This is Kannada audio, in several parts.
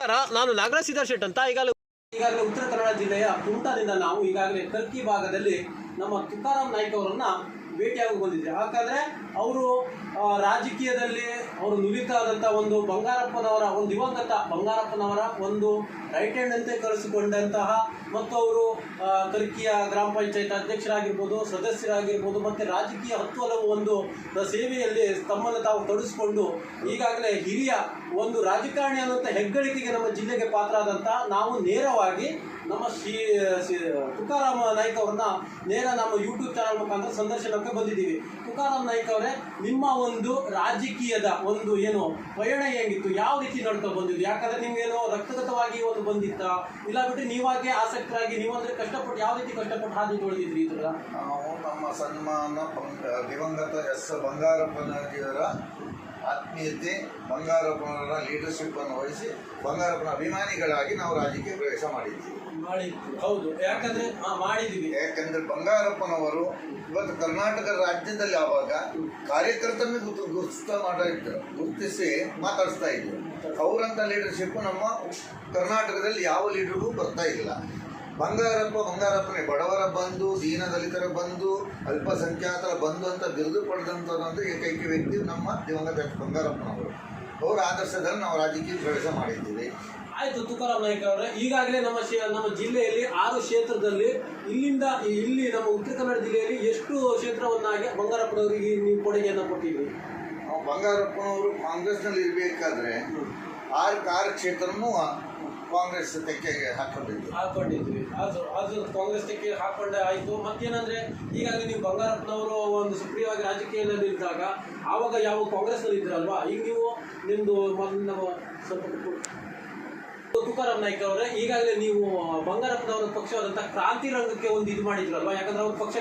ನಮಸ್ಕಾರ, ನಾನು ನಾಗರಾಜ್ ಸಿದ್ದಾರ್ ಅಂತ. ಈಗಾಗಲೇ ಉತ್ತರ ಕನ್ನಡ ಜಿಲ್ಲೆಯ ಕುಮಟಾದಿಂದ ನಾವು ಈಗಾಗಲೇ ಕಲ್ಕಿ ಭಾಗದಲ್ಲಿ ನಮ್ಮ ತುಕಾರಾಮ್ ನಾಯ್ಕ ಅವರನ್ನ ಭೇಟಿಯಾಗಿ ಬಂದಿದ್ದೆ. ಯಾಕಂದರೆ ಅವರು ರಾಜಕೀಯದಲ್ಲಿ ಅವರು ನುರಿತಾದಂಥ ಒಂದು ಬಂಗಾರಪ್ಪನವರ ಒಂದು ದಿವಂಗತ ಬಂಗಾರಪ್ಪನವರ ಒಂದು ರೈಟ್ ಹ್ಯಾಂಡ್ ಅಂತೆ ಕರೆಸಿಕೊಂಡಂತಹ ಮತ್ತು ಅವರು ಕಲ್ಕಿಯ ಗ್ರಾಮ ಪಂಚಾಯತ್ ಅಧ್ಯಕ್ಷರಾಗಿರ್ಬೋದು, ಸದಸ್ಯರಾಗಿರ್ಬೋದು ಮತ್ತು ರಾಜಕೀಯ ಹತ್ತು ಹಲವು ಒಂದು ಸೇವೆಯಲ್ಲಿ ತಮ್ಮನ್ನು ತಾವು ತೊಡಗಿಸಿಕೊಂಡು ಈಗಾಗಲೇ ಹಿರಿಯ ಒಂದು ರಾಜಕಾರಣಿ ಅನ್ನುವಂಥ ಹೆಗ್ಗಳಿಕೆಗೆ ನಮ್ಮ ಜಿಲ್ಲೆಗೆ ಪಾತ್ರ ಆದಂಥ ನಾವು ನೇರವಾಗಿ ನಮ್ಮ ತುಕಾರಾಮ್ ನಾಯ್ಕ ಅವ್ರನ್ನ ನೇರ ನಮ್ಮ ಯೂಟ್ಯೂಬ್ ಚಾನಲ್ ಮುಖಾಂತರ ಸಂದರ್ಶನಕ್ಕೆ ಬಂದಿದ್ದೀವಿ. ತುಕಾರಾಮ್ ನಾಯ್ಕ ಅವರೇ, ನಿಮ್ಮ ಒಂದು ರಾಜಕೀಯದ ಒಂದು ಏನು ಪಯಣ ಹೆಂಗಿತ್ತು, ಯಾವ ರೀತಿ ನಡ್ಕೊ ಬಂದಿದ್ದು? ಯಾಕಂದರೆ ನಿಮ್ಗೇನೋ ರಕ್ತಗತವಾಗಿ ಒಂದು ಬಂದಿತ್ತ, ಇಲ್ಲ ಬಿಟ್ಟು ನೀವಾಗೆ ಆಸಕ್ತರಾಗಿ ನೀವಂದ್ರೆ ಕಷ್ಟಪಟ್ಟು ಯಾವ ರೀತಿ ಕಷ್ಟಪಟ್ಟು ಹಾದಿ ತೊಳೆದಿದ್ರಿ? ಇದ್ರ ನಾವು ನಮ್ಮ ಸನ್ಮಾನ ದಿವಂಗತ ಎಸ್ ಬಂಗಾರಪ್ಪನವರ ಆತ್ಮೀಯತೆ, ಬಂಗಾರಪ್ಪನವರ ಲೀಡರ್ಶಿಪ್ ಅನ್ನು ವಹಿಸಿ ಬಂಗಾರಪ್ಪನ ಅಭಿಮಾನಿಗಳಾಗಿ ನಾವು ರಾಜಕೀಯ ಪ್ರವೇಶ ಮಾಡಿದ್ದೀವಿ. ಹೌದು, ಯಾಕಂದ್ರೆ ಬಂಗಾರಪ್ಪನವರು ಇವತ್ತು ಕರ್ನಾಟಕ ರಾಜ್ಯದಲ್ಲಿ ಆವಾಗ ಕಾರ್ಯಕರ್ತನ ಗುರುತಿಸಿ ಮಾತಾಡಿಸ್ತಾ ಇದ್ರು. ಅವರಂತ ಲೀಡರ್ಶಿಪ್ ನಮ್ಮ ಕರ್ನಾಟಕದಲ್ಲಿ ಯಾವ ಲೀಡರ್ಗೂ ಬರ್ತಾ ಇಲ್ಲ. ಬಂಗಾರಪ್ಪನೇ ಬಡವರ ಬಂಧು, ದೀನದಲಿತರ ಬಂಧು, ಅಲ್ಪಸಂಖ್ಯಾತರ ಬಂಧು ಅಂತ ಬಿರುದು ಪಡೆದಂಥದ್ದು ಏಕೈಕ ವ್ಯಕ್ತಿ ನಮ್ಮ ದಿವಂಗತ ಬಂಗಾರಪ್ಪನವರು. ಅವರ ಆದರ್ಶದಲ್ಲಿ ನಾವು ರಾಜಕೀಯ ಪ್ರವೇಶ ಮಾಡಿದ್ದೀವಿ. ಆಯಿತು ತುಕಾರಾಮ್ ನಾಯ್ಕ ಅವರೇ, ಈಗಾಗಲೇ ನಮ್ಮ ಜಿಲ್ಲೆಯಲ್ಲಿ 6 ಕ್ಷೇತ್ರದಲ್ಲಿ ಇಲ್ಲಿ ನಮ್ಮ ಉತ್ತರ ಕನ್ನಡ ಜಿಲ್ಲೆಯಲ್ಲಿ ಎಷ್ಟು ಕ್ಷೇತ್ರವನ್ನಾಗಿ ಬಂಗಾರಪ್ಪನವರಿಗೆ ನೀವು ಕೊಡುಗೆಯನ್ನು ಕೊಟ್ಟಿದ್ದೀವಿ? ಬಂಗಾರಪ್ಪನವರು ಕಾಂಗ್ರೆಸ್ನಲ್ಲಿ ಇರಬೇಕಾದ್ರೆ 6 ಕ್ಷೇತ್ರನೂ ಕಾಂಗ್ರೆಸ್ ತೆಕ್ಕೆಗೆ ಹಾಕೊಂಡಿದ್ವಿ. ಅದು ಕಾಂಗ್ರೆಸ್ ತೆಕ್ಕೆ ಹಾಕೊಂಡೆ ಆಯಿತು. ಮತ್ತೇನಂದ್ರೆ ಈಗಾಗಲೇ ನೀವು ಬಂಗಾರಪ್ಪನವರು ಒಂದು ಸಕ್ರಿಯವಾಗಿ ರಾಜಕೀಯದಲ್ಲಿ ಇದ್ದಾಗ ಆವಾಗ ಯಾವ ಕಾಂಗ್ರೆಸ್ನಲ್ಲಿ ಇದ್ರಲ್ವಾ, ಈಗ ನೀವು ನಿಮ್ಮದು ಸ್ವಲ್ಪ ತುಕಾರಾಮ್ ನಾಯ್ಕ ಅವರೇ, ಈಗಾಗಲೇ ನೀವು ಬಂಗಾರಪ್ಪನವರ ಪಕ್ಷವಾದಂಥ ಕ್ರಾಂತಿ ರಂಗಕ್ಕೆ ಒಂದು ಇದು ಮಾಡಿದ್ರಲ್ವಾ? ಯಾಕಂದ್ರೆ ಅವ್ರು ಪಕ್ಷ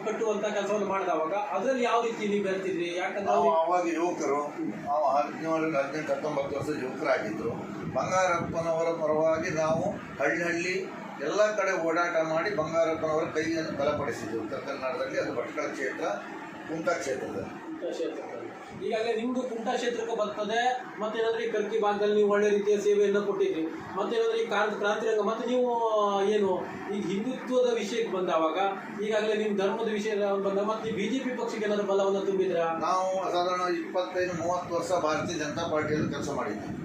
ಕಟ್ಟುವಂಥ ಕೆಲಸವನ್ನು ಮಾಡಿದವಾಗ ಅದರಲ್ಲಿ ಯಾವ ರೀತಿ ನೀವು ಬೆರ್ತಿದ್ರಿ? ಯಾಕಂದ್ರೆ ಅವಾಗ ಯುವಕರು 17, 18, 19 ವರ್ಷದ ಯುವಕರಾಗಿದ್ದರು. ಬಂಗಾರಪ್ಪನವರ ಪರವಾಗಿ ನಾವು ಹಳ್ಳಿ ಎಲ್ಲ ಕಡೆ ಓಡಾಟ ಮಾಡಿ ಬಂಗಾರಪ್ಪನವರ ಕೈಯನ್ನು ಬಲಪಡಿಸಿದ್ವಿ. ಉತ್ತರ ಕನ್ನಡದಲ್ಲಿ ಅದು ಭಟ್ಕಳ ಕ್ಷೇತ್ರ, ಕುಮಟಾ ಕ್ಷೇತ್ರದಲ್ಲಿ. ಈಗಾಗಲೇ ನಿಮ್ಮದು ಕುಮಟಾ ಕ್ಷೇತ್ರಕ್ಕೆ ಬರ್ತದೆ. ಮತ್ತೇನಂದ್ರೆ ಈ ಕಲ್ಕಿ ಭಾಗದಲ್ಲಿ ನೀವು ಒಳ್ಳೆ ರೀತಿಯ ಸೇವೆಯನ್ನು ಕೊಟ್ಟಿದ್ರಿ. ಮತ್ತೇನಂದ್ರೆ ಈ ಕ್ರಾಂತಿ ರಂಗ, ಮತ್ತು ನೀವು ಏನು ಈ ಹಿಂದುತ್ವದ ವಿಷಯಕ್ಕೆ ಬಂದವಾಗ ಈಗಾಗಲೇ ನಿಮ್ಮ ಧರ್ಮದ ವಿಷಯ ಬಂದಾಗ ಮತ್ತೆ BJP ಪಕ್ಷಕ್ಕೆ ಏನಾದರೂ ಬಲವನ್ನು ತುಂಬಿದ್ರಾ? ನಾವು ಸಾಧಾರಣ 25-30 ವರ್ಷ ಭಾರತೀಯ ಜನತಾ ಪಾರ್ಟಿಯಲ್ಲಿ ಕೆಲಸ ಮಾಡಿದ್ದೀವಿ.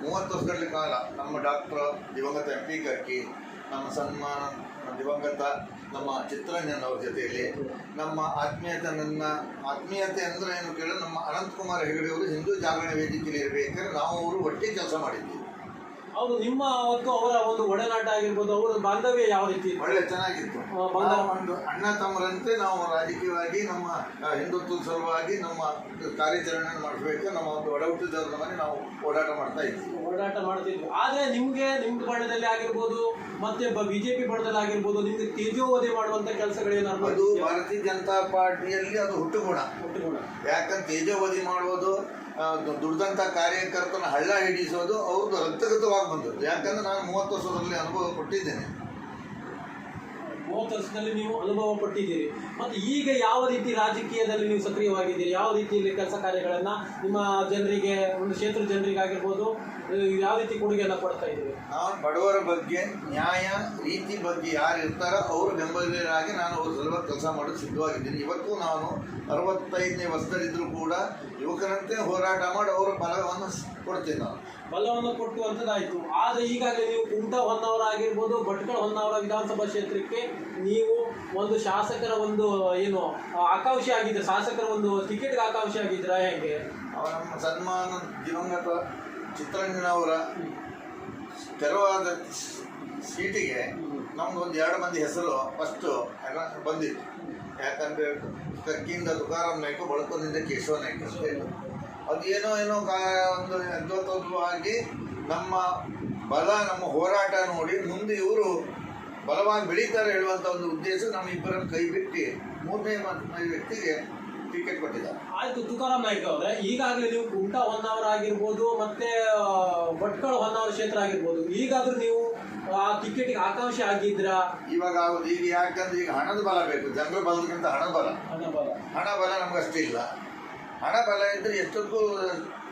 30 ವರ್ಷಗಳ ಕಾಲ ನಮ್ಮ ಡಾಕ್ಟರ್ ದಿವಂಗತ MP ಕರ್ಕಿ, ನಮ್ಮ ಸನ್ಮಾನ ದಿವಂಗತ ನಮ್ಮ ಚಿತ್ತರಂಜನ್ ಅವ್ರ ಜೊತೆಯಲ್ಲಿ ನಮ್ಮ ಆತ್ಮೀಯತೆ ಅಂದರೆ ಏನು ಕೇಳಿ ನಮ್ಮ ಅನಂತಕುಮಾರ್ ಹೆಗಡೆ ಅವರು ಹಿಂದೂ ಜಾಗರಣ ವೇದಿಕೆಯಲ್ಲಿ ಇರಬೇಕಾದ್ರೆ ನಾವು ಅವರು ಒಟ್ಟಿಗೆ ಕೆಲಸ ಮಾಡಿದ್ದೀವಿ. ಅವರು ನಿಮ್ಮ ಮತ್ತು ಅವರ ಒಂದು ಒಡನಾಟ ಆಗಿರ್ಬೋದು, ಅವರ ಬಾಂಧವ್ಯ ಯಾವ ರೀತಿ? ಒಳ್ಳೆ ಚೆನ್ನಾಗಿತ್ತು. ಒಂದು ಅಣ್ಣ ತಮ್ಮರಂತೆ ನಾವು ರಾಜಕೀಯವಾಗಿ ನಮ್ಮ ಹಿಂದುತ್ವದ ಸಲುವಾಗಿ ನಮ್ಮ ಕಾರ್ಯಾಚರಣೆ ಮಾಡಬೇಕು. ನಮ್ಮ ಒಂದು ಒಡ ಹುಟ್ಟಿದವ್ರ ಮನೆ ನಾವು ಓಡಾಟ ಮಾಡ್ತಿದ್ವಿ. ಆದರೆ ನಿಮ್ದು ಬಣ್ಣದಲ್ಲಿ ಆಗಿರ್ಬೋದು, ಮತ್ತೆ BJP ಬಣ್ಣದಲ್ಲಿ ಆಗಿರ್ಬೋದು, ನಿಮ್ಗೆ ತೇಜೋವಧೆ ಮಾಡುವಂತ ಕೆಲಸಗಳೇನಾದ್ರು? ಅದು ಭಾರತೀಯ ಜನತಾ ಪಾರ್ಟಿಯಲ್ಲಿ ಅದು ಹುಟ್ಟುಗುಣ. ಯಾಕಂದ್ರೆ ತೇಜೋವಧಿ ಮಾಡುವುದು, ದುಡ್ದಂಥ ಕಾರ್ಯಕರ್ತನ ಹಳ್ಳ ಹಿಡಿಸೋದು ಅವ್ರದ್ದು ರಕ್ತಗತವಾಗಿ ಬಂದದ್ದು. ಯಾಕಂದ್ರೆ ನಾನು 30 ವರ್ಷದಲ್ಲಿ ಅನುಭವ ಕೊಟ್ಟಿದ್ದೇನೆ. 30 ವರ್ಷದಲ್ಲಿ ನೀವು ಅನುಭವ ಪಟ್ಟಿದ್ದೀರಿ. ಮತ್ತು ಈಗ ಯಾವ ರೀತಿ ರಾಜಕೀಯದಲ್ಲಿ ನೀವು ಸಕ್ರಿಯವಾಗಿದ್ದೀರಿ? ಯಾವ ರೀತಿಯಲ್ಲಿ ಕೆಲಸ ಕಾರ್ಯಗಳನ್ನು ನಿಮ್ಮ ಜನರಿಗೆ, ಒಂದು ಕ್ಷೇತ್ರ ಜನರಿಗೆ ಆಗಿರ್ಬೋದು, ಯಾವ ರೀತಿ ಕೊಡುಗೆಯನ್ನು ಕೊಡ್ತಾ ಇದ್ದೀರಿ? ನಾನು ಬಡವರ ಬಗ್ಗೆ, ನ್ಯಾಯ ರೀತಿ ಬಗ್ಗೆ ಯಾರು ಇರ್ತಾರೋ ಅವರು ಬೆಂಬಲಿಗರಾಗಿ ನಾನು ಅವ್ರ ಸಲುವಾಗಿ ಕೆಲಸ ಮಾಡೋದು ಸಿದ್ಧವಾಗಿದ್ದೀನಿ. ಇವತ್ತು ನಾನು 65ನೇ ವರ್ಷದಲ್ಲಿದ್ದರೂ ಕೂಡ ಯುವಕರಂತೆ ಹೋರಾಟ ಮಾಡಿ ಅವರ ಬಲವನ್ನು ಕೊಡ್ತೀನಿ. ನಾನು ಬಲವನ್ನು ಕೊಟ್ಟುವಂಥದ್ದಾಯಿತು. ಆದರೆ ಈಗಾಗಲೇ ನೀವು ಕುಮಟಾ ಹೊನ್ನಾವರ ಆಗಿರ್ಬೋದು, ಭಟ್ಕಳ ಹೊನ್ನಾವರ ವಿಧಾನಸಭಾ ಕ್ಷೇತ್ರಕ್ಕೆ ನೀವು ಒಂದು ಶಾಸಕರ ಒಂದು ಏನು ಆಕಾಂಕ್ಷಿ ಆಗಿದ್ರೆ, ಶಾಸಕರ ಒಂದು ಟಿಕೆಟ್ಗೆ ಆಕಾಂಕ್ಷಿ ಆಗಿದ್ದೀರಾ ಹೇಗೆ? ನಮ್ಮ ಸನ್ಮಾನ ದಿವಂಗತ ಚಿತ್ತರಂಜನ್ ಅವರ ತೆರವಾದ ಸೀಟಿಗೆ ನಮ್ದು ಒಂದು 2 ಮಂದಿ ಹೆಸರು ಫಸ್ಟು ಬಂದಿತ್ತು. ಯಾಕಂದರೆ ಕರ್ಕಿಯಿಂದ ತುಕಾರಾಮ್ ನಾಯ್ಕ, ಬಳಕೋದಿಂದ ಕೇಶವ ನಾಯ್ಕ ಅಂತ ಹೇಳಿ ಅದು ಏನೋ ಒಂದು ಅದ್ಭುತವಾಗಿ ನಮ್ಮ ನಮ್ಮ ಹೋರಾಟ ನೋಡಿ ಮುಂದೆ ಇವರು ಬಲವಾಗಿ ಬೆಳೀತಾರೆ ಹೇಳುವಂಥ ಒಂದು ಉದ್ದೇಶ ನಮ್ಮ ಇಬ್ಬರನ್ನು ಕೈ ಬಿಟ್ಟು 3ನೇ ವ್ಯಕ್ತಿಗೆ ಟಿಕೆಟ್ ಕೊಟ್ಟಿದ್ದಾರೆ. ಆಯಿತು ತುಕಾರಾಮ್ ನಾಯ್ಕ ಅವರೇ, ಈಗಾಗಲೇ ನೀವು ಕುಮಟಾ ಹೊನ್ನಾವರ ಆಗಿರ್ಬೋದು, ಮತ್ತೆ ಭಟ್ಕಳ ಹೊನ್ನಾವರ ಕ್ಷೇತ್ರ ಆಗಿರ್ಬೋದು, ಈಗಾದರೂ ನೀವು ಆ ಟಿಕೆಟ್ಗೆ ಆಕಾಂಕ್ಷಿ ಆಗಿದ್ರಾ? ಇವಾಗ ಆಗೋದು ಈಗ. ಯಾಕಂದ್ರೆ ಈಗ ಹಣದ ಬಲ ಬೇಕು, ಜನರ ಬಲದಕ್ಕಿಂತ ಹಣ ಬಲ ನಮ್ಗೆ ಅಷ್ಟಿಲ್ಲ. ಹಣ ಬಲ ಇದ್ದರೆ ಎಷ್ಟೊಂದು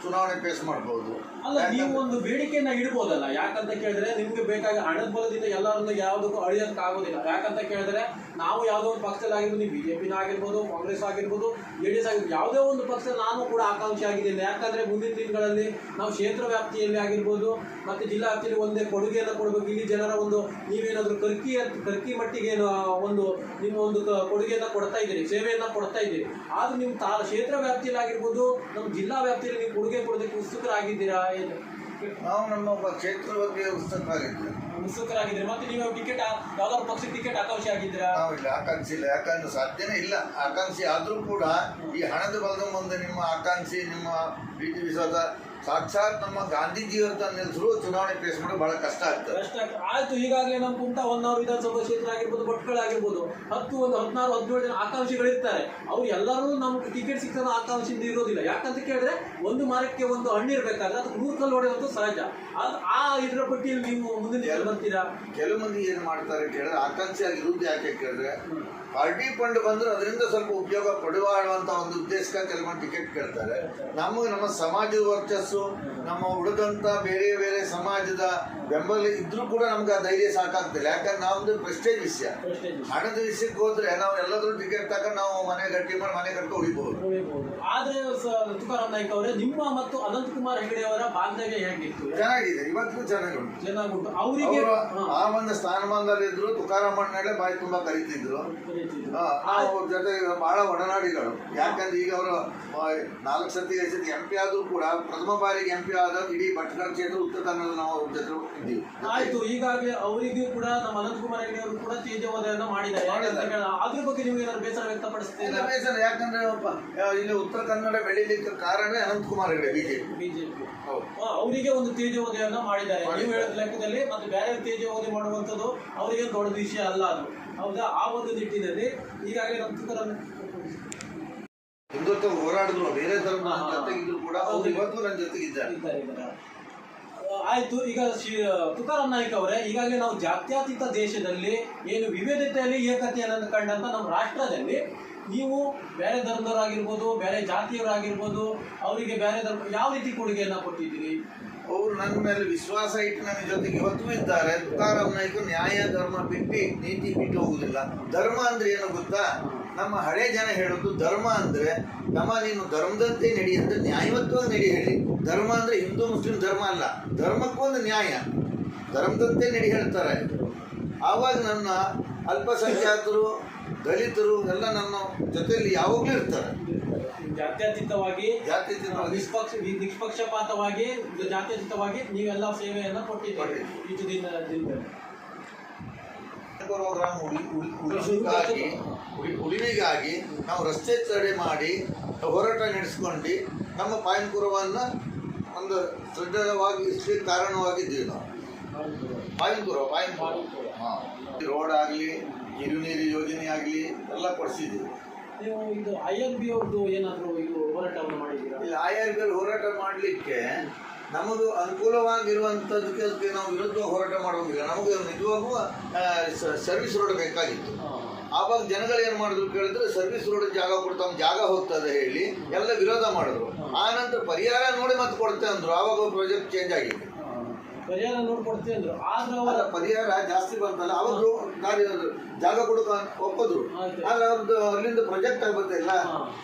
ಚುನಾವಣೆ ಫೇಸ್ ಮಾಡ್ಬೋದು. ಅಲ್ಲ, ನೀವು ಒಂದು ಬೇಡಿಕೆಯನ್ನ ಇಡ್ಬೋದಲ್ಲ. ಯಾಕಂತ ಕೇಳಿದ್ರೆ ನಿಮ್ಗೆ ಬೇಕಾಗಿ ಹಣದ ಬಲದಿಂದ ಎಲ್ಲರನ್ನು ಯಾವುದಕ್ಕೂ ಅಳಿಯೋದಕ್ಕೆ ಆಗೋದಿಲ್ಲ. ಯಾಕಂತ ಕೇಳಿದ್ರೆ ನಾವು ಯಾವುದೋ ಒಂದು ಪಕ್ಷದಲ್ಲಿ ಆಗಿರ್ಬೋದು, ನೀವು ಬಿಜೆಪಿನ ಆಗಿರ್ಬೋದು, ಕಾಂಗ್ರೆಸ್ ಆಗಿರ್ಬೋದು, JDS ಆಗಿರ್ಬೋದು, ಯಾವುದೇ ಒಂದು ಪಕ್ಷದಲ್ಲಿ ನಾನು ಕೂಡ ಆಕಾಂಕ್ಷಿ ಆಗಿದ್ದೇನೆ. ಯಾಕಂದ್ರೆ ಮುಂದಿನ ದಿನಗಳಲ್ಲಿ ನಾವು ಕ್ಷೇತ್ರ ವ್ಯಾಪ್ತಿಯಲ್ಲಿ ಆಗಿರ್ಬೋದು ಮತ್ತೆ ಜಿಲ್ಲಾ ವ್ಯಾಪ್ತಿಯಲ್ಲಿ ಒಂದೇ ಕೊಡುಗೆಯನ್ನು ಕೊಡಬೇಕು. ಇಲ್ಲಿ ಜನರ ಒಂದು ನೀವೇನಾದ್ರೂ ಕರ್ಕಿ ಮಟ್ಟಿಗೆ ಒಂದು ನಿಮ್ಮ ಒಂದು ಕೊಡುಗೆಯನ್ನು ಕೊಡ್ತಾ ಇದ್ದೀರಿ, ಸೇವೆಯನ್ನ ಕೊಡ್ತಾ ಇದ್ದೀರಿ. ಆದ್ರೂ ನಿಮ್ಮ ಕ್ಷೇತ್ರ ವ್ಯಾಪ್ತಿಯಲ್ಲಿ ಆಗಿರ್ಬೋದು, ನಮ್ಮ ಜಿಲ್ಲಾ ವ್ಯಾಪ್ತಿಯಲ್ಲಿ ನೀವು ಕೊಡುಗೆ ಕೊಡೋದಕ್ಕೆ ಉತ್ಸುಕರಾಗಿದ್ದೀರಾ? ನಾವು ನಮ್ಮ ಕ್ಷೇತ್ರ ಬಗ್ಗೆ ಉತ್ಸುಕರಾಗಿದ್ದೀರಿ. ಮತ್ತೆ ನೀವು ಟಿಕೆಟ್ ಯಾವ್ದಾದ್ರು ಪಕ್ಷಕ್ಕೆ ಟಿಕೆಟ್ ಆಕಾಂಕ್ಷಿ ಆಗಿದ್ದೀರಾ? ನಾವು ಇಲ್ಲ, ಆಕಾಂಕ್ಷಿ ಇಲ್ಲ. ಯಾಕಂದ್ರೆ ಸಾಧ್ಯನೇ ಇಲ್ಲ. ಆಕಾಂಕ್ಷಿ ಆದ್ರೂ ಕೂಡ ಈ ಹಣದ ಬಲದ ಮುಂದೆ ನಿಮ್ಮ ಆಕಾಂಕ್ಷಿ ನಿಮ್ಮ ವಿಶ್ವಾಸ ಸಾಕ್ಷಾತ್ ನಮ್ಮ ಗಾಂಧೀಜಿಯವರ ನಿಲ್ಲಿಸಲು ಚುನಾವಣೆ ಫೇಸ್ ಮಾಡೋದು ಬಹಳ ಕಷ್ಟ ಆಗ್ತದೆ. ಆಯ್ತು, ಈಗಾಗಲೇ ನಮ್ಮ ಕುಮಟಾ ಹೊನ್ನಾವರ ವಿಧಾನಸಭಾ ಕ್ಷೇತ್ರ ಆಗಿರ್ಬೋದು, ಭಟ್ಕಳ ಆಗಿರ್ಬೋದು, 16-17 ಜನ ಆಕಾಂಕ್ಷಿಗಳಿರ್ತಾರೆ. ಅವ್ರು ಎಲ್ಲರೂ ನಮ್ಗೆ ಟಿಕೆಟ್ ಸಿಗ್ತಾನೆ ಆಕಾಂಕ್ಷಿಯಿಂದ ಇರೋದಿಲ್ಲ. ಯಾಕಂತ ಕೇಳಿದ್ರೆ ಒಂದು ಮರಕ್ಕೆ ಒಂದು ಹಣ್ಣು ಇರ್ಬೇಕಾದ್ರೆ ಅದಕ್ಕೆ 100 ಕಲ್ಲು ಹೊಡೆಯೋದು ಸಹಜ. ಆ ಇದರ ಪಟ್ಟಿಯಲ್ಲಿ ನೀವು ಮುಂದಿನ ಬರ್ತೀರಾ? ಕೆಲವು ಮಂದಿ ಏನ್ ಮಾಡ್ತಾರೆ ಕೇಳಿದ್ರೆ, ಆಕಾಂಕ್ಷಿ ಆಗಿರುವುದು ಯಾಕೆ ಕೇಳಿದ್ರೆ ಪಾರ್ಟಿ ಫಂಡ್ ಬಂದ್ರೆ ಅದರಿಂದ ಸ್ವಲ್ಪ ಉಪಯೋಗ ಪಡುವಂತ ಒಂದು ಉದ್ದೇಶಕ್ಕೆ ಕೆಲವೊಂದು ಟಿಕೆಟ್ ಕೇಳ್ತಾರೆ. ನಮಗೆ ನಮ್ಮ ಸಮಾಜದ ವರ್ಚಸ್ಸು, ನಮ್ಮ ಉಳಿದಂತ ಬೇರೆ ಬೇರೆ ಸಮಾಜದ ಬೆಂಬಲ ಇದ್ರೂ ಕೂಡ ನಮ್ಗೆ ಆ ಧೈರ್ಯ ಸಾಕಾಗ್ತಿಲ್ಲ. ಯಾಕಂದ್ರೆ ನಾವೊಂದು ಪ್ರೆಸ್ಟೇಜ್ ವಿಷಯ, ಹಣದ ವಿಷಯಕ್ಕೆ ಹೋದ್ರೆ ನಾವು ಎಲ್ಲಾದ್ರೂ ಟಿಕೆಟ್ ತಗೊಂಡು ನಾವು ಮನೆ ಗಟ್ಟಿ ಮಾಡಿ ಮನೆ ಕಟ್ಟ ಉಳಿಬಹುದು. ಆದ್ರೆ ತುಕಾರಾಮ್ ನಾಯ್ಕ ಅವರೇ, ನಿಮ್ಮ ಮತ್ತು ಅನಂತಕುಮಾರ್ ಹೆಗಡೆ ಅವರ ಬಾಂಧವ್ಯ ಹೇಗಿತ್ತು? ಚೆನ್ನಾಗಿದೆ, ಇವತ್ತು ಚೆನ್ನಾಗುಂಟು. ಅವರಿಗೆ ಆ ಒಂದು ಸ್ಥಾನಮಾನದಲ್ಲಿ ಇದ್ರು. ತುಕಾರಾಮ್ ಅಣ್ಣನೇ ಬಾಯಿ ತುಂಬಾ ಕರೀತಿದ್ರು. ಅವ್ರ ಜೊತೆ ಬಹಳ ಒಡನಾಡಿಗಳು. ಯಾಕಂದ್ರೆ ಈಗ ಅವರು 4 ಸತಿ MP ಆದ್ರೂ ಕೂಡ ಪ್ರಥಮ ಬಾರಿಗೆ MP ಆದ ಇಡೀ ಭಟ್ಕಳ ಕ್ಷೇತ್ರ ಉತ್ತರ ಕನ್ನಡ ನಾವು ಅವ್ರ ಜೊತೆ ಇದ್ದೀವಿ. ಆಯ್ತು, ಈಗಾಗಲೇ ಅವರಿಗೂ ಕೂಡ ನಮ್ಮ ಅನಂತಕುಮಾರ್ ಹೆಗಡೆ ಅವರು ಕೂಡ ತೇಜೋವಧೆಯನ್ನ ಮಾಡಿದ್ದಾರೆ. ಅದ್ರ ಬಗ್ಗೆ ನೀವು ಏನಾದ್ರು ಬೇಸರ ವ್ಯಕ್ತಪಡಿಸ್ತೀರಾ? ಬೇಸರ, ಯಾಕಂದ್ರೆ ಇಲ್ಲಿ ಉತ್ತರ ಕನ್ನಡ ಬೆಳೀಲಿಕ್ಕೆ ಕಾರಣ ಅನಂತಕುಮಾರ್ ಹೆಗಡೆ, ಬಿಜೆಪಿ. ಅವರಿಗೆ ಒಂದು ತೇಜೋವಧೆಯನ್ನ ಮಾಡಿದ್ದಾರೆ ನೀವು ಹೇಳಿದ ಲೆಕ್ಕದಲ್ಲಿ. ಮತ್ತೆ ಬೇರೆ ತೇಜೋವಧೆ ಮಾಡುವಂಥದ್ದು ಅವರಿಗೆ ದೊಡ್ಡ ವಿಷಯ ಅಲ್ಲ ಅದು, ಹೌದಾ? ಆ ಒಂದು ನಿಟ್ಟಿನಲ್ಲಿ ಈಗಾಗಲೇ ನಮ್ಮ ಹಿಂದುತ್ವ ಹೋರಾಡಿದ್ರು, ಬೇರೆ ಧರ್ಮ ಜೊತೆಗಿದ್ರು ಕೂಡ ಅವ್ರು ಇವತ್ತು ನನ್ನ ಜೊತೆಗಿದ್ದಾರೆ. ಆಯ್ತು, ಈಗ ತುಕಾರಾಮ್ ನಾಯ್ಕ ಅವರೇ, ಈಗಾಗಲೇ ನಾವು ಜಾತ್ಯತೀತ ದೇಶದಲ್ಲಿ ಏನು ವಿವಿಧತೆಯಲ್ಲಿ ಏಕತೆಯನ್ನು ಕಂಡಂತ ನಮ್ಮ ರಾಷ್ಟ್ರದಲ್ಲಿ ನೀವು ಬೇರೆ ಧರ್ಮದವರಾಗಿರ್ಬೋದು, ಬೇರೆ ಜಾತಿಯವರಾಗಿರ್ಬೋದು, ಅವರಿಗೆ ಬೇರೆ ಧರ್ಮ ಯಾವ ರೀತಿ ಕೊಡುಗೆಯನ್ನು ಕೊಟ್ಟಿದ್ದೀರಿ? ಅವರು ನನ್ನ ಮೇಲೆ ವಿಶ್ವಾಸ ಇಟ್ಟು ನನ್ನ ಜೊತೆಗೆ ಇವತ್ತು ಇದ್ದಾರೆ. ತುಕಾರಾಮ್ ನಾಯ್ಕ ನ್ಯಾಯ ಧರ್ಮ ಬಿಟ್ಟು ನೀತಿ ಬಿಟ್ಟು ಹೋಗುದಿಲ್ಲ. ಧರ್ಮ ಅಂದ್ರೆ ಏನು ಗೊತ್ತಾ? ನಮ್ಮ ಹಳೆ ಜನ ಹೇಳೋದು ಧರ್ಮ ಅಂದ್ರೆ ನೀನು ಧರ್ಮದಂತೆ ನಡಿ ಅಂದ್ರೆ ನ್ಯಾಯವತ್ವಾಗಿ ನಡಿ ಹೇಳಿ. ಧರ್ಮ ಅಂದ್ರೆ ಹಿಂದೂ ಮುಸ್ಲಿಂ ಧರ್ಮ ಅಲ್ಲ, ಧರ್ಮಕ್ಕೊಂದು ನ್ಯಾಯ, ಧರ್ಮದಂತೆ ನಡಿ ಹೇಳ್ತಾರೆ. ಆವಾಗ ನನ್ನ ಅಲ್ಪಸಂಖ್ಯಾತರು, ದಲಿತರು ಎಲ್ಲ ನನ್ನ ಜೊತೆಯಲ್ಲಿ ಯಾವಾಗಲೂ ಇರ್ತಾರೆ. ಜಾತ್ಯತೀತವಾಗಿ ನಿಷ್ಪಕ್ಷಪಾತವಾಗಿ ಜಾತ್ಯತೀತವಾಗಿ ನೀವೆಲ್ಲ ಸೇವೆಯನ್ನ ಕೊಟ್ಟಿದ್ದೀರಿ ಇಷ್ಟು ದಿನದಲ್ಲಿ. ಉಳಿವಿಗಾಗಿ ನಾವು ರಸ್ತೆ ತಡೆ ಮಾಡಿ ಹೋರಾಟ ನಡೆಸ್ಕೊಂಡು ನಮ್ಮ ಪಾಯನ್ಪುರವನ್ನು ಒಂದು ಸದೃಢವಾಗಿ ಇಸ್ಲಿಕ್ಕೆ ಕಾರಣವಾಗಿದ್ದೀವಿ. ನಾವು ಪಾಯನ್ಪುರ ರೋಡ್ ಆಗಲಿ, ನೀರು ಯೋಜನೆ ಆಗಲಿ ಎಲ್ಲ ಕೊಡಿಸಿದ್ದೀವಿ. ನೀವು ಇದು IRB ಅವ್ರದ್ದು ಏನಾದರೂ ಇದು ಹೋರಾಟವನ್ನು ಮಾಡಿದ್ದೀರಾ? ಇಲ್ಲ, IRB ಹೋರಾಟ ಮಾಡಲಿಕ್ಕೆ ನಮಗೂ ಅನುಕೂಲವಾಗಿರುವಂಥದ್ದಕ್ಕೆ ಅದಕ್ಕೆ ನಾವು ವಿರುದ್ಧ ಹೋರಾಟ ಮಾಡೋಂಗಿಲ್ಲ. ನಮಗೆ ನಿಜವಾಗೂ ಸರ್ವಿಸ್ ರೋಡ್ ಬೇಕಾಗಿತ್ತು. ಆವಾಗ ಜನಗಳು ಏನು ಮಾಡಿದ್ರು ಕೇಳಿದ್ರೆ, ಸರ್ವಿಸ್ ರೋಡ್ ಜಾಗ ಕೊಡ್ತಾವ, ಜಾಗ ಹೋಗ್ತದೆ ಹೇಳಿ ಎಲ್ಲ ವಿರೋಧ ಮಾಡಿದ್ರು. ಆ ನಂತರ ಪರಿಹಾರ ನೋಡಿ ಮತ್ತೆ ಕೊಡ್ತೇವೆ ಅಂದ್ರು. ಆವಾಗ ಪ್ರಾಜೆಕ್ಟ್ ಚೇಂಜ್ ಆಗಿದೆ. ಪರಿಹಾರ ನೋಡ್ಕೊಡ್ತೇವೆ ಅಂದ್ರು. ಆದ್ರೆ ಅವರ ಪರಿಹಾರ ಜಾಸ್ತಿ ಬಂತಲ್ಲ, ಅವಾಗ ದಾರಿ ಜಾಗ ಕೊಡಕ ಒಪ್ಪದ್ರು. ಆದ್ರೆ ಅವ್ರದ್ದು ಅಲ್ಲಿಂದ ಪ್ರಾಜೆಕ್ಟ್ ಆಗ್ಬೋದಿಲ್ಲ.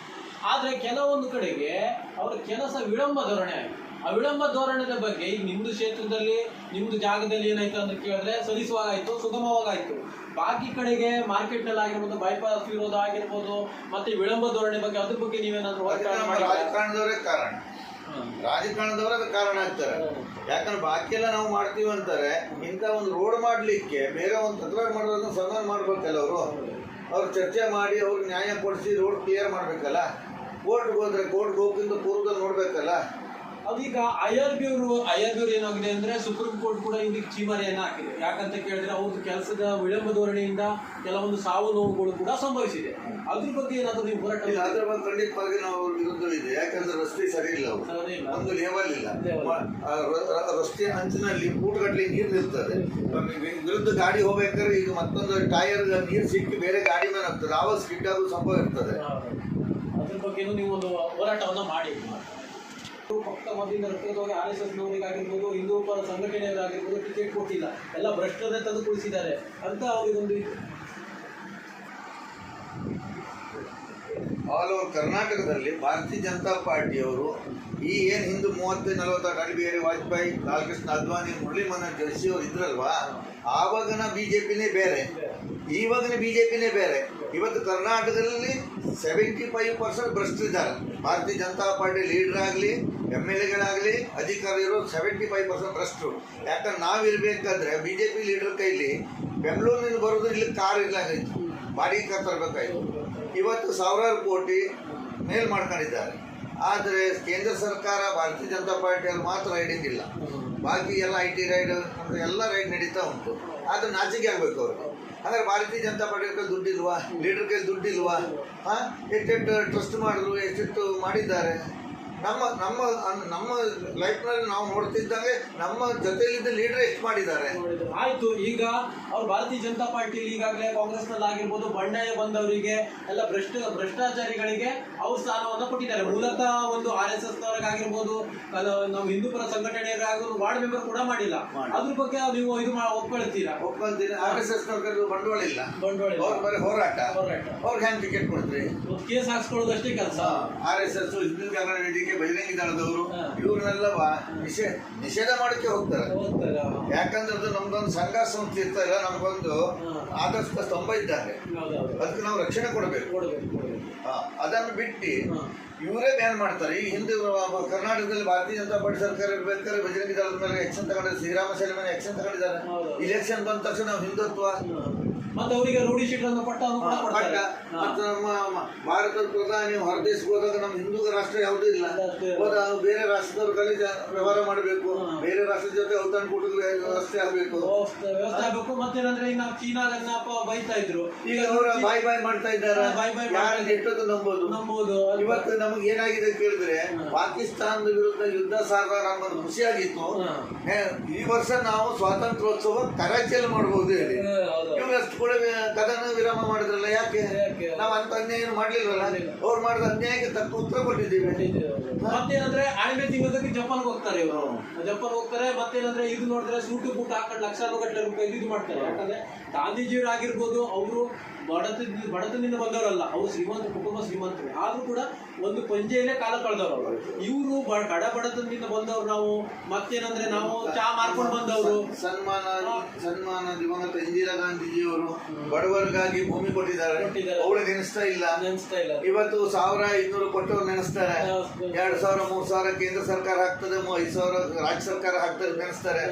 ಆದ್ರೆ ಕೆಲವೊಂದು ಕಡೆಗೆ ಅವರ ಕೆಲಸ ವಿಳಂಬ ಧೋರಣೆ ಆಗಿದೆ. ಆ ವಿಳಂಬ ಧೋರಣೆದ ಬಗ್ಗೆ ಈಗ ನಿಮ್ದು ಕ್ಷೇತ್ರದಲ್ಲಿ ನಿಮ್ದು ಜಾಗದಲ್ಲಿ ಏನಾಯ್ತು ಅಂತ ಕೇಳಿದ್ರೆ ಸರಿಸುವಾಗಾಯ್ತು, ಸುಗಮವಾಗಾಯ್ತು. ಬಾಕಿ ಕಡೆಗೆ ಮಾರ್ಕೆಟ್ ನಲ್ಲಿ ಆಗಿರ್ಬೋದು, ಬೈಪಾಸ್ ವಿರೋಧ ಆಗಿರ್ಬೋದು, ಮತ್ತೆ ವಿಳಂಬ ಧೋರಣೆ ಬಗ್ಗೆ ಅದ್ರ ಬಗ್ಗೆ ನೀವೇನಾದ್ರು ರಾಜಕಾರಣದವರೇ ಕಾರಣ, ರಾಜಕಾರಣದವರೇ ಕಾರಣ ಆಗ್ತಾರೆ. ಯಾಕಂದ್ರೆ ಬಾಕಿ ಎಲ್ಲ ನಾವು ಮಾಡ್ತೀವಿ ಅಂತಾರೆ. ಇಂಥ ಒಂದು ರೋಡ್ ಮಾಡ್ಲಿಕ್ಕೆ ಬೇರೆ ಒಂದು ತಕರಾರು ಮಾಡೋದನ್ನ ಸನ್ಮಾನ ಮಾಡ್ಬೇಕಲ್ಲ. ಅವ್ರು ಚರ್ಚೆ ಮಾಡಿ ಅವ್ರಿಗೆ ನ್ಯಾಯ ಕೊಡಿಸಿ ರೋಡ್ ಕ್ಲಿಯರ್ ಮಾಡ್ಬೇಕಲ್ಲ. ಕೋರ್ಟ್ಗೆ ಹೋದ್ರೆ ಕೋರ್ಟ್ಗೆ ಹೋಗಿಂತ ಪೂರ್ವದಲ್ಲಿ ನೋಡ್ಬೇಕಲ್ಲ. ಅದೀಗ IRB ಅವರು ಏನಾಗಿದೆ ಅಂದ್ರೆ ಸುಪ್ರೀಂ ಕೋರ್ಟ್ ಕೂಡ ಇವ್ರಿಗೆ ಚೀಮಾರಿಯನ್ನ ಹಾಕಿದೆ. ಯಾಕಂತ ಕೇಳಿದ್ರೆ ಅವ್ರದ್ದು ಕೆಲಸದ ವಿಳಂಬ ಧೋರಣೆಯಿಂದ ಕೆಲವೊಂದು ಸಾವು ನೋವುಗಳು ಕೂಡ ಸಂಭವಿಸಿದೆ. ಅದ್ರ ಬಗ್ಗೆ ಏನಾದ್ರು ನೀವು ಹೋರಾಟ? ಅದ್ರ ಬಗ್ಗೆ ಖಂಡಿತವಾಗಿ ನಾವು ವಿರುದ್ಧ ಇದೆ. ಯಾಕಂದ್ರೆ ರಸ್ತೆ ಸರಿ ಇಲ್ಲ, ಒಂದು ಲೇವಲ್ ಇಲ್ಲ. ರಸ್ತೆ ಅಂಚಿನಲ್ಲಿ ಫೂಟ್ಗಟ್ಟಲೆ ನೀರು ನಿಲ್ತದೆ. ವಿರುದ್ಧ ಗಾಡಿ ಹೋಗ್ಬೇಕಾದ್ರೆ ಈಗ ಮತ್ತೊಂದು ಟೈರ್ ನೀರು ಸಿಕ್ಕಿ ಬೇರೆ ಗಾಡಿ ಮೇಲೆ ಆಗ್ತದೆ, ಆವಾಗ ಸ್ಕಿಡ್ ಆಗೋ ಸಂಭವ ಇರ್ತದೆ. ಅದ್ರ ಬಗ್ಗೆ ನೀವು ಒಂದು ಹೋರಾಟವನ್ನ ಮಾಡಿ. ಪಕ್ಕ ಮೊದಲಿಂದ ರಕ್ತವಾಗಿ RSS ನವರಿಗಾಗಿರ್ಬೋದು, ಹಿಂದೂ ಪರ ಸಂಘಟನೆಯವರಾಗಿರ್ಬೋದು ಟಿಕೆಟ್ ಕೊಟ್ಟಿಲ್ಲ, ಎಲ್ಲ ಭ್ರಷ್ಟರನ್ನೇ ತಂದು ಕುಳಿಸಿದ್ದಾರೆ ಅಂತ ಅವರಿಗೊಂದು ಆಲ್ ಓವರ್ ಕರ್ನಾಟಕದಲ್ಲಿ ಭಾರತೀಯ ಜನತಾ ಪಾರ್ಟಿಯವರು ಈ ಏನು ಹಿಂದೂ 30-40 ಅಟಲ್ ಬಿಹಾರಿ ವಾಜಪೇಯಿ, ಲಾಲ್ ಕೃಷ್ಣ ಅದ್ವಾನಿ, ಮುರಳಿ ಮನೋಹರ್ ಜೋಶಿ ಅವರು ಇದ್ರಲ್ವಾ, ಆವಾಗನ BJPನೇ ಬೇರೆ, ಇವಾಗಿನ BJPನೇ ಬೇರೆ. ಇವತ್ತು ಕರ್ನಾಟಕದಲ್ಲಿ 75% ಭ್ರಷ್ಟರಿದ್ದಾರೆ. ಭಾರತೀಯ ಜನತಾ ಪಾರ್ಟಿ ಲೀಡರ್ ಆಗಲಿ, MLAಗಳಾಗಲಿ, ಅಧಿಕಾರಿ ಇರೋ 75% ಭ್ರಷ್ಟರು. ಯಾಕಂದ್ರೆ ನಾವಿರ್ಬೇಕಾದ್ರೆ BJP ಲೀಡರ್ ಕೈಲಿ ಬೆಂಗಳೂರಿನಿಂದ ಬರೋದು ಇಲ್ಲಿ ಕಾರ್ ಇರ್ಲಾಗಿತ್ತು, ಬಾಡಿಗೆ ತರಬೇಕಾಯ್ತು. ಇವತ್ತು ಸಾವಿರಾರು ಕೋಟಿ ಮೇಲ್ ಮಾಡ್ಕೊಂಡಿದ್ದಾರೆ. ಆದರೆ ಕೇಂದ್ರ ಸರ್ಕಾರ ಭಾರತೀಯ ಜನತಾ ಪಾರ್ಟಿಯಲ್ಲಿ ಮಾತ್ರ ರೈಡಿಂಗ್ ಇಲ್ಲ, ಬಾಕಿ ಎಲ್ಲ IT ರೈಡ್ ಎಲ್ಲ ರೈಡ್ ನಡೀತಾ ಉಂಟು. ಆದರೆ ನಾಚಿಕೆ ಆಗಬೇಕು ಅವರು. ಹಾಗಾದ್ರೆ ಭಾರತೀಯ ಜನತಾ ಪಾರ್ಟಿ ಕೈಲಿ ದುಡ್ಡಿಲ್ವಾ, ಲೀಡರ್ ಕೈಲಿ ದುಡ್ಡಿಲ್ವಾ? ಎಷ್ಟೆಷ್ಟು ಟ್ರಸ್ಟ್ ಮಾಡಿದ್ರು, ಎಷ್ಟೆಷ್ಟು ಮಾಡಿದ್ದಾರೆ. ನಮ್ಮ ಲೈಫ್ನಲ್ಲಿ ನಾವು ನೋಡ್ತಿದ್ದಂಗೆ ನಮ್ಮ ಜೊತೆಲಿದ್ದ ಲೀಡರ್ ಎಷ್ಟು ಮಾಡಿದ್ದಾರೆ. ಆಯ್ತು, ಈಗ ಅವ್ರು ಭಾರತೀಯ ಜನತಾ ಪಾರ್ಟಿಯಲ್ಲಿ ಈಗಾಗಲೇ ಕಾಂಗ್ರೆಸ್ನಲ್ಲಿ ಆಗಿರ್ಬೋದು ಬಂಡಾಯ ಬಂದವರಿಗೆ ಎಲ್ಲ ಭ್ರಷ್ಟಾಚಾರಿಗಳಿಗೆ ಅವ್ರ ಸ್ಥಾನವನ್ನು ಕೊಟ್ಟಿದ್ದಾರೆ. ಮೂಲತಃ ಒಂದು RSS ನವರಿಗಾಗಿರ್ಬೋದು, ನಾವು ಹಿಂದೂ ಪರ ಸಂಘಟನೆಯವರಾಗಿರ್ಬೋದು ವಾರ್ಡ್ ಮೆಂಬರ್ ಕೂಡ ಮಾಡಿಲ್ಲ. ಅದ್ರ ಬಗ್ಗೆ ನೀವು ಇದು ಒಪ್ಕೊಳ್ತೀರಾ? ಒಪ್ಕೊಂತೀನಿ. RSS ನವರಿಗೆ ಬಂಡವಾಳ ಇಲ್ಲ, ಅವ್ರ ಬರೀ ಹೋರಾಟ. ಅವ್ರಿಗೆ ಹ್ಯಾಂಗ್ ಟಿಕೆಟ್ ಕೊಡ್ತೀರಿ? ಕೇಸ್ ಹಾಕ್ಸ್ಕೊಳ್ಳೋದಷ್ಟೇ ಕೆಲಸ. RSS ಹಿಂದೂ ಜಾಗರಣ ವೇದಿಕೆ, ಬಜರಂಗಿ ದಳದವರು ಇವ್ರನ್ನೆಲ್ಲ ನಿಷೇಧ ಮಾಡೋಕ್ಕೆ ಹೋಗ್ತಾರೆ. ಯಾಕಂದ್ರೆ ಅದು ನಮ್ದೊಂದು ಸಂಘ ಸಂಸ್ಥೆ ಇರ್ತಾಯಿಲ್ಲ, ನಮ್ಗೊಂದು ಆದರ್ಶ ಸ್ತಂಭ ಇದ್ದಾರೆ, ಅದಕ್ಕೆ ನಾವು ರಕ್ಷಣೆ ಕೊಡಬೇಕು. ಅದನ್ನು ಬಿಟ್ಟು ಇವರೇ ಬ್ಯಾನ್ ಮಾಡ್ತಾರೆ. ಈ ಹಿಂದೆ ಕರ್ನಾಟಕದಲ್ಲಿ ಭಾರತೀಯ ಜನತಾ ಪಾರ್ಟಿ ಸರ್ಕಾರ ಇರ್ಬೇಕಾದ್ರೆ ಬಜರಂಗಿ ದಳದ ಮೇಲೆ ಆಕ್ಷನ್ ತಗೊಂಡಿದ್ದಾರೆ, ಶ್ರೀರಾಮ ಸೇನೆ ಮೇಲೆ ಆಕ್ಷನ್ ತಗೊಂಡಿದ್ದಾರೆ. ಇಲೆಕ್ಷನ್ ಬಂದ ತಕ್ಷಣ ನಾವು ಹಿಂದುತ್ವ ಮತ್ತೆ ಅವರಿಗೆ ರೂಢಿ ಶೀಟನ್ನು ಮತ್ತು ನಮ್ಮ ಭಾರತದ ಪ್ರಧಾನಿ ಹೊರದೇಶಕ್ಕೆ ಹೋದಾಗ ನಮ್ಮ ಹಿಂದೂ ರಾಷ್ಟ್ರ ಯಾವುದೂ ಇಲ್ಲ, ಹೋದಾಗ ಬೇರೆ ರಾಷ್ಟ್ರದವ್ರ ಕಲೆ ವ್ಯವಹಾರ ಮಾಡಬೇಕು, ಬೇರೆ ರಾಷ್ಟ್ರದ ಜೊತೆ ಔತಣಕೂಟದ ವ್ಯವಸ್ಥೆ ಆಗಬೇಕು. ಮತ್ತೇನಂದ್ರೆ ಈಗ ನಾವು ಚೀನಾದನ್ನ ಬೈತಾ ಇದ್ರು, ಈಗ ಅವರ ಬಾಯ್ ಮಾಡ್ತಾ ಇದ್ದಾರೆ. ಯಾರು ಎಷ್ಟೊತ್ತು ನಂಬೋದು. ಇವತ್ತು ನಮಗೆ ಏನಾಗಿದೆ ಕೇಳಿದ್ರೆ, ಪಾಕಿಸ್ತಾನದ ವಿರುದ್ಧ ಯುದ್ಧ ಸಾಗ ನಮ್ಮದು ಖುಷಿಯಾಗಿತ್ತು. ಈ ವರ್ಷ ನಾವು ಸ್ವಾತಂತ್ರ್ಯೋತ್ಸವ ಕರಾಚಿಯಲ್ಲಿ ಮಾಡಬಹುದು ಹೇಳಿ ಇವರಷ್ಟು ಕೂಡ ಕದನ ವಿರಾಮ ಮಾಡಿದ್ರಲ್ಲ. ಯಾಕೆ ನಾವು ಅಂತ ಅನ್ಯಾಯ ಏನು ಮಾಡ್ಲಿಲ್ವಲ್ಲ? ಅವ್ರು ಮಾಡಿದ ಅನ್ಯಾಯಕ್ಕೆ ತಕ್ಕ ಉತ್ತರ ಕೊಟ್ಟಿದ್ದೀವಿ. ಮತ್ತೇನಂದ್ರೆ 8ನೇ ತಿಂಗಳಲ್ಲಿ ಜಪಾನ್ಗೆ ಹೋಗ್ತಾರೆ ಇವರು, ಜಪಾನ್ ಹೋಗ್ತಾರೆ. ಮತ್ತೇನಂದ್ರೆ ಇದು ನೋಡಿದ್ರೆ ಸೂಟು ಬೂಟ್ ಹಾಕೊಂಡು ಲಕ್ಷಾನು ಗಟ್ಟಲೆ ರೂಪಾಯಿ ಇದು ಮಾಡ್ತಾರೆ. ಯಾಕಂದ್ರೆ ಗಾಂಧೀಜಿಯವರಾಗಿರ್ಬೋದು ಅವರು ಬಡತನದಿಂದ ಬಂದವರಲ್ಲ, ಅವರು ಶ್ರೀಮಂತ ಕುಟುಂಬ ಶ್ರೀಮಂತರು, ಆದ್ರೂ ಕೂಡ ಒಂದು ಪಂಜೆಯಲ್ಲೇ ಕಾಲ ಕಳೆದವರು. ಇವರು ಬಡತನದಿಂದ ಬಂದವರು. ನಾವು ಮತ್ತೇನಂದ್ರೆ ನಾವು ಚಾ ಮಾರ್ಕೊಂಡು ಬಂದವರು. ಸನ್ಮಾನ ದಿವಂಗತ ಇಂದಿರಾ ಗಾಂಧೀಜಿಯವರು ಬಡವರಿಗಾಗಿ ಭೂಮಿ ಕೊಟ್ಟಿದ್ದಾರೆ, ಅವಳು ನೆನೆಸ್ತಾ ಇಲ್ಲ. ಇವತ್ತು 1500 ಕೊಟ್ಟವ್ರು ನೆನೆಸ್ತಾರೆ. 2000 3000 ಕೇಂದ್ರ ಸರ್ಕಾರ ಹಾಕ್ತದೆ, 5000 ರಾಜ್ಯ ಸರ್ಕಾರ ಹಾಕ್ತಾರೆ, ನೆನೆಸ್ತಾರೆ.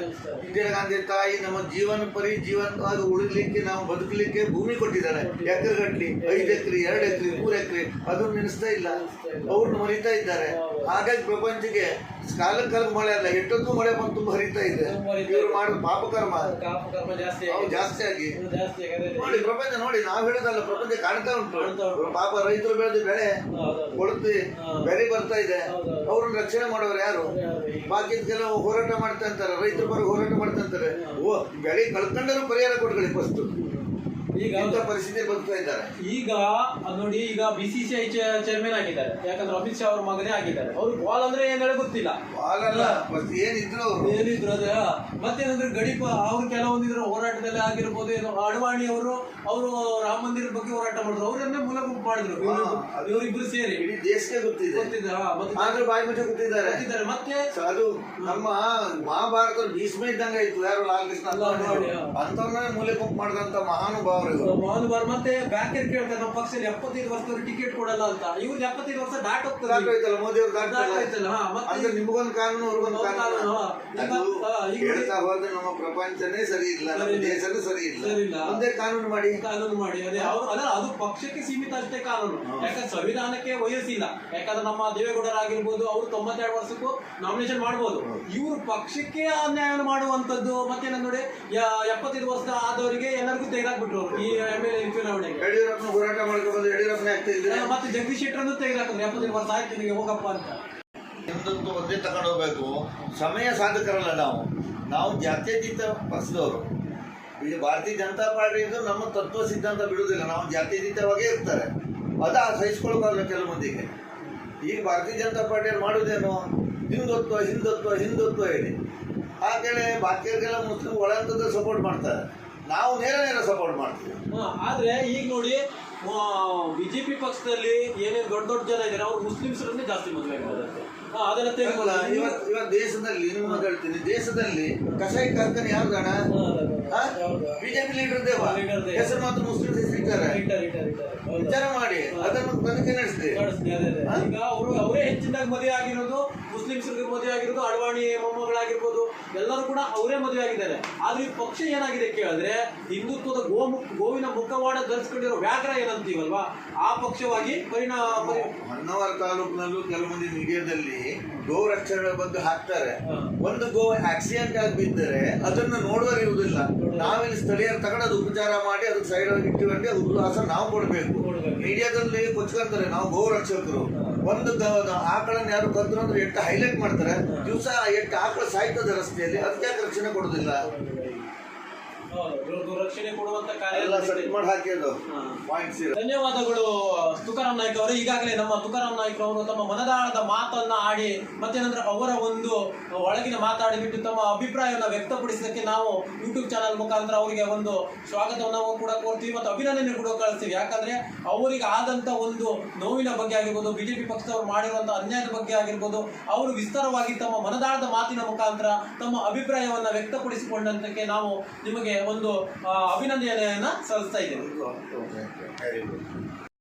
ಇಂದಿರಾ ಗಾಂಧಿ ತಾಯಿ ನಮ್ಮ ಜೀವನವಾಗಿ ಉಳಿಲಿಕ್ಕೆ, ನಾವು ಬದುಕಲಿಕ್ಕೆ ಭೂಮಿ ಕೊಟ್ಟಿದ್ದಾರೆ. ಎಕರೆಗಟ್ಲಿ 5 ಎಕರೆ 2 ಎಕರೆ 3 ಎಕರೆ ಅದನ್ನು ನೆನೆಸ್ತಾ ಇಲ್ಲ, ಅವ್ರನ್ನ ಮರಿತಾ ಇದ್ದಾರೆ. ಹಾಗಾಗಿ ಪ್ರಪಂಚಕ್ಕೆ ಕಾಲಕ್ಕೆ ಮಳೆ ಅಲ್ಲ, ಎಷ್ಟೊತ್ತು ಮಳೆ ಬಂದು ತುಂಬ ಹರಿತಾ ಇದೆ. ಇವರು ಮಾಡಿದ ಪಾಪಕರ್ಮ ಜಾಸ್ತಿ ಆಗಿ ನೋಡಿ ಪ್ರಪಂಚ. ನೋಡಿ ನಾವು ಹೇಳೋದಲ್ಲ, ಪ್ರಪಂಚ ಕಾಣ್ತಾ ಉಂಟು. ಪಾಪ ರೈತರು ಬೆಳೆದ ಬೆಳೆ ಕೊಡುತ್ತೆ, ಬೆಲೆ ಬರ್ತಾ ಇದೆ. ಅವ್ರನ್ನ ರಕ್ಷಣೆ ಮಾಡೋರು ಯಾರು? ಬಾಕಿ ಕೆಲವು ಹೋರಾಟ ಮಾಡ್ತಾ ಅಂತಾರೆ, ರೈತರ ಪರ ಹೋರಾಟ ಮಾಡ್ತಾ ಅಂತಾರೆ. ಬೆಳೆ ಕಳ್ಕೊಂಡರೂ ಪರಿಹಾರ ಕೊಡ್ಕೊಳ್ಳಿ ಫಸ್ಟ್. ಈಗ ಪರಿಸ್ಥಿತಿ ಬರ್ತಾ ಇದ್ದಾರೆ. ಈಗ ನೋಡಿ, ಈಗ BCCI ಚೇರ್ಮನ್ ಆಗಿದ್ದಾರೆ. ಯಾಕಂದ್ರೆ ಅಮಿತ್ ಶಾ ಅವ್ರ ಮಗನೇ ಆಗಿದ್ದಾರೆ. ಅವ್ರು ಬಾಲ್ ಅಂದ್ರೆ ಏನ್ ಹೇಳಿ ಗೊತ್ತಿಲ್ಲ, ಏನಿದ್ರು ಅದೇ. ಮತ್ತೇನಂದ್ರೆ ಗಡಿಪ ಅವ್ರು ಕೆಲವೊಂದಿದ್ರು ಹೋರಾಟದಲ್ಲಿ ಆಗಿರ್ಬೋದು. ಏನು ಅಡ್ವಾಣಿ ಅವರು ರಾಮ ಮಂದಿರ ಬಗ್ಗೆ ಹೋರಾಟ ಮಾಡಿದ್ರು, ಅವರನ್ನೇ ಮೂಲ ಗುಂಪು ಮಾಡಿದ್ರು. ಇವರಿಬ್ರು ಸೇರಿ ಇಡೀ ದೇಶಕ್ಕೆ ಗೊತ್ತಿದೆ, ಬಾಯಿ ಮುಚ್ಚ ಗೊತ್ತಿದ್ದಾರೆ. ಮತ್ತೆ ಅದು ನಮ್ಮ ಮಹಾಭಾರತ ಭೀಷ್ಮ ಇದ್ದಂಗೆ ಇತ್ತು. ಯಾರು ಲಾಲ್ ಕೃಷ್ಣ ಅಂತವನ್ನೇ ಮೂಲೆ ಗುಂಪು ಮಾಡಿದಂತ ಮಹಾನುಭಾವರು. ಮತ್ತೆ ಬ್ಯಾಕರ್ ಕೇಳ್ತಾರೆ, ನಮ್ಮ ಪಕ್ಷದಲ್ಲಿ 75 ವರ್ಷದವ್ರಿಗೆ ಟಿಕೆಟ್ ಕೊಡಲ್ಲ ಅಂತ. ಇವ್ರು 75 ವರ್ಷ ದಾಟೋಗ್ತಲ್ಲ, ಮೋದಿ ಅವ್ರು ದಾಟಲ್ಲ. ನಿಮ್ಗೊಂದು ಕಾನೂನು, ಅವ್ರಿಗೊಂದು ಕಾನೂನು. ಹೇಳ್ತಾ ಹೋದ್ರೆ ನಮ್ಮ ಪ್ರಪಂಚನೇ ಸರಿ ಇಲ್ಲ, ನಮ್ಮ ದೇಶನೂ ಸರಿ ಇಲ್ಲ. ಒಂದೇ ಕಾನೂನು ಮಾಡಿ. ಅದೇ ಅದು ಪಕ್ಷಕ್ಕೆ ಸೀಮಿತ ಅಷ್ಟೇ ಕಾನೂನು. ಯಾಕಂದ್ರೆ ಸಂವಿಧಾನಕ್ಕೆ ವಯಸ್ಸಿಲ್ಲ. ಯಾಕಂದ್ರೆ ನಮ್ಮ ದೇವೇಗೌಡರಾಗಿರ್ಬೋದು, ಅವರು 92 ವರ್ಷಕ್ಕೂ ನಾಮಿನೇಷನ್ ಮಾಡ್ಬೋದು. ಇವರು ಪಕ್ಷಕ್ಕೆ ಅನ್ಯಾಯ ಮಾಡುವಂತದ್ದು. ಮತ್ತೇನ ನೋಡಿ, 75 ವರ್ಷ ಆದವರಿಗೆ ಎಲ್ಲರಿಗೂ ತೆಗೆದಾಕ್ಬಿಟ್ರು ಈ MLA ಚುನಾವಣೆಗೆ. ಯಡಿಯೂರಪ್ಪನ ಹೋರಾಟ ಮಾಡ್ಕೊಂಡು ಯಡಿಯೂರಪ್ಪನ ಆಗ್ತಾ ಇದ್ರೆ, ಮತ್ತೆ ಜಗದೀಶ್ ಶೆಟ್ಟರನ್ನು ತೆಗೆದಾಕಿದ್ರು. 75 ವರ್ಷ ಆಯ್ತು ನಿಮಗೆ, ಹೋಗಪ್ಪ ಅಂತ. ನಿಮ್ದಂತೂ ಒಂದೇ ತಗೊಂಡು ಹೋಗ್ಬೇಕು. ಸಮಯ ಸಾಧಕರಲ್ಲ ನಾವು ಜಾತ್ಯತೀತ ಪಕ್ಷದವರು. ಈಗ ಭಾರತೀಯ ಜನತಾ ಪಾರ್ಟಿ ಇದು ನಮ್ಮ ತತ್ವ ಸಿದ್ಧಾಂತ ಬಿಡುವುದಿಲ್ಲ, ನಾವು ಜಾತ್ಯತೀತವಾಗೇ ಇರ್ತಾರೆ. ಅದ ಸಹಿಸ್ಕೊಳ್ಬಾರ್ದು ಕೆಲವು ಮಂದಿಗೆ. ಈಗ ಭಾರತೀಯ ಜನತಾ ಪಾರ್ಟಿಯಲ್ಲಿ ಮಾಡುವುದೇನು, ಹಿಂದುತ್ವ ಹೇಳಿ ಹಾಗೆಯೇ ಬಾಕಿಯವರಿಗೆಲ್ಲ ಮುಸ್ಲಿಂ ಒಳಂತದ್ದು ಸಪೋರ್ಟ್ ಮಾಡ್ತಾರೆ, ನಾವು ನೇರ ಸಪೋರ್ಟ್ ಮಾಡ್ತೀವಿ. ಆದ್ರೆ ಈಗ ನೋಡಿ ಬಿಜೆಪಿ ಪಕ್ಷದಲ್ಲಿ ಏನೇನು ದೊಡ್ಡ ಜನ ಇದ್ದಾರೆ ಅವ್ರು ಮುಸ್ಲಿಮ್ಸರನ್ನೇ ಜಾಸ್ತಿ ಮದುವೆ ಆಗಿರೋದಂತೆ. ಅದನ್ನ ಇವತ್ತು ದೇಶದಲ್ಲಿ ನಿಮ್ಮ ಹೇಳ್ತೀನಿ, ದೇಶದಲ್ಲಿ ಕಷಾಯ ಕಾರ್ಖಾನೆ ಯಾರು ಅಣ್ಣ? ಬಿಜೆಪಿ ಲೀಡರ್ ದೇವ ಹೆಸರು ಮಾತ್ರ ಮುಸ್ಲಿಂ ಹೆಸರಿದ್ದಾರೆ. ವಿಚಾರ ಮಾಡಿ ಅದನ್ನು ತನಿಖೆ ನಡೆಸಿದೆ. ಈಗ ಅವರೇ ಹೆಚ್ಚಿನದಾಗಿ ಮದುವೆ ಆಗಿರೋದು, ಮುಸ್ಲಿಮ್ಸ್ರಿಗೆ ಮದುವೆ ಆಗಿರೋದು, ಅಡ್ವಾಣಿ ಮೊಮ್ಮಗಳಾಗಿರ್ಬೋದು, ಎಲ್ಲರೂ ಕೂಡ ಅವರೇ ಮದುವೆ ಆಗಿದ್ದಾರೆ. ಆದ್ರೆ ಈ ಪಕ್ಷ ಏನಾಗಿದೆ ಕೇಳಿದ್ರೆ ಹಿಂದುತ್ವದ ಗೋವಿನ ಮುಖವಾಡ ಧರಿಸ್ಕೊಂಡಿರೋ ವ್ಯಾಘ್ರ ಏನಂತೀವಲ್ವಾ, ಆ ಪಕ್ಷವಾಗಿ ಹೊನ್ನಾವರ ತಾಲೂಕಿನಲ್ಲೂ ಕೆಲವು ಮಂದಿ ಮೀಡಿಯಾದಲ್ಲಿ ಗೋ ರಕ್ಷಣೆ ಬಗ್ಗೆ ಹಾಕ್ತಾರೆ. ಒಂದು ಗೋ ಆಕ್ಸಿಡೆಂಟ್ ಆಗಿ ಬಿದ್ದರೆ ಅದನ್ನು ನೋಡುವರಿರುವುದಿಲ್ಲ. ನಾವಿಲ್ಲಿ ಸ್ಥಳೀಯರು ತಗೊಂಡು ಅದು ಉಪಚಾರ ಮಾಡಿ ಅದಕ್ಕೆ ಸೈಡ್ ಆಗಿ ಇಟ್ಟಿವಂತೆ ಉಲ್ಲಾಸ ನಾವು ಕೊಡಬೇಕು. ಮೀಡಿಯಾದಲ್ಲಿ ಕೊಚ್ಕೊಂತಾರೆ ನಾವು ಗೋ ರಕ್ಷಕರು. ಒಂದು ಆಕಳನ್ನು ಯಾರು ಕದ್ರು ಅಂದ್ರೆ ಎಷ್ಟು ಹೈಲೈಟ್ ಮಾಡ್ತಾರೆ, ದಿವಸ ಎಷ್ಟು ಆಕಳ ಸಾಯ್ತದೆ ರಸ್ತೆಯಲ್ಲಿ, ಅದಕ್ಕೆ ರಕ್ಷಣೆ ಕೊಡೋದಿಲ್ಲ. ರಕ್ಷಣೆ ಕೊಡುವಂತ ಕಾರ್ಯ ಧನ್ಯವಾದಗಳು ತುಕಾರಾಮ್ ನಾಯ್ಕ ಅವರು. ಈಗಾಗಲೇ ನಮ್ಮ ತುಕಾರಾಮ್ ನಾಯ್ಕ ಅವರು ತಮ್ಮ ಮನದಾಳದ ಮಾತನ್ನ ಆಡಿ ಮತ್ತೇನಂದ್ರೆ ಅವರ ಒಂದು ಒಳಗಿನ ಮಾತಾಡಿಬಿಟ್ಟು ತಮ್ಮ ಅಭಿಪ್ರಾಯವನ್ನು ವ್ಯಕ್ತಪಡಿಸೋದಕ್ಕೆ ನಾವು ಯೂಟ್ಯೂಬ್ ಚಾನಲ್ ಮುಖಾಂತರ ಅವರಿಗೆ ಒಂದು ಸ್ವಾಗತವನ್ನು ಕೂಡ ಕೋರ್ತೀವಿ ಮತ್ತು ಅಭಿನಂದನೆ ಕೂಡ ಕಳಿಸ್ತೀವಿ. ಯಾಕಂದ್ರೆ ಅವರಿಗೆ ಆದಂತ ಒಂದು ನೋವಿನ ಬಗ್ಗೆ ಆಗಿರ್ಬೋದು, ಬಿಜೆಪಿ ಪಕ್ಷದವರು ಮಾಡಿರುವಂತ ಅನ್ಯಾಯದ ಬಗ್ಗೆ ಆಗಿರ್ಬೋದು, ಅವರು ವಿಸ್ತಾರವಾಗಿ ತಮ್ಮ ಮನದಾಳದ ಮಾತಿನ ಮುಖಾಂತರ ತಮ್ಮ ಅಭಿಪ್ರಾಯವನ್ನ ವ್ಯಕ್ತಪಡಿಸಿಕೊಂಡಂತಕ್ಕೆ ನಾವು ನಿಮಗೆ ಒಂದು ಅಭಿನಂದನೆಯನ್ನ ಸಲ್ಲಿಸ್ತಾ ಇದ್ದೇವೆ.